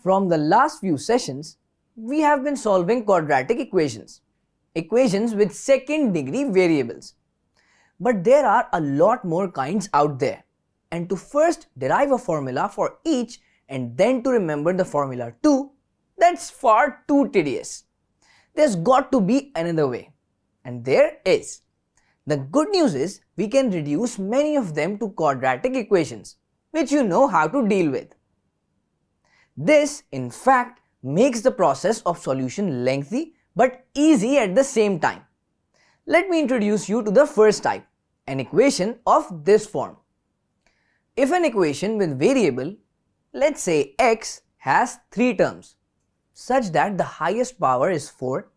From the last few sessions, we have been solving quadratic equations with second degree variables. But there are a lot more kinds out there, and to first derive a formula for each and then to remember the formula too, that's far too tedious. There's got to be another way, and there is. The good news is we can reduce many of them to quadratic equations, which you know how to deal with. This, in fact, makes the process of solution lengthy but easy at the same time. Let me introduce you to the first type, an equation of this form. If an equation with variable, let's say x, has 3 terms, such that the highest power is 4,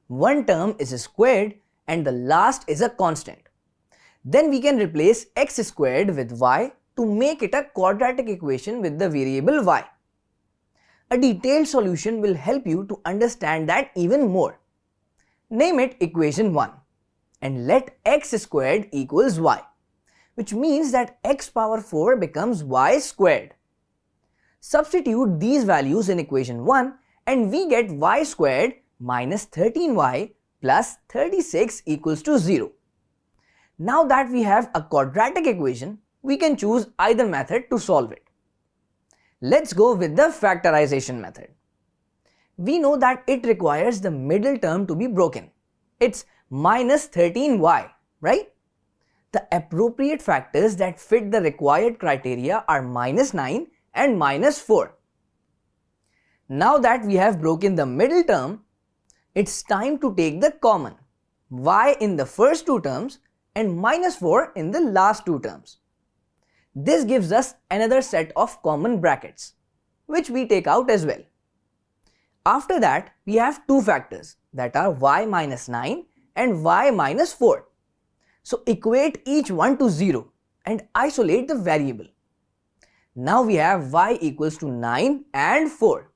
one term is squared and the last is a constant, then we can replace x squared with y to make it a quadratic equation with the variable y. A detailed solution will help you to understand that even more. Name it equation 1 and let x squared equals y, which means that x power 4 becomes y squared. Substitute these values in equation 1 and we get y squared minus 13y plus 36 equals to 0. Now that we have a quadratic equation, we can choose either method to solve it. Let's go with the factorization method. We know that it requires the middle term to be broken. It's minus 13y, right? The appropriate factors that fit the required criteria are minus 9 and minus 4. Now that we have broken the middle term, it's time to take the common, y in the first 2 terms and minus 4 in the last 2 terms. This gives us another set of common brackets, which we take out as well. After that, we have 2 factors that are y minus 9 and y minus 4. So equate each one to 0 and isolate the variable. Now we have y equals to 9 and 4.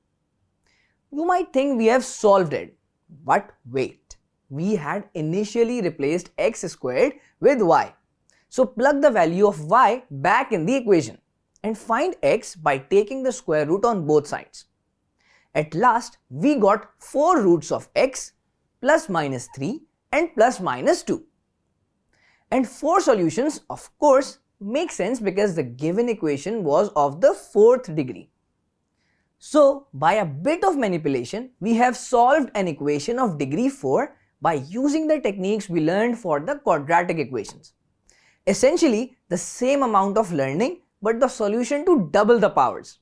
You might think we have solved it, but wait, we had initially replaced x squared with y. So plug the value of y back in the equation and find x by taking the square root on both sides. At last, we got 4 roots of x plus minus 3 and plus minus 2. And 4 solutions, of course, make sense because the given equation was of the 4th degree. So, by a bit of manipulation, we have solved an equation of degree 4 by using the techniques we learned for the quadratic equations. Essentially, the same amount of learning, but the solution to double the powers.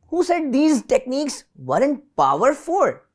Who said these techniques weren't power 4?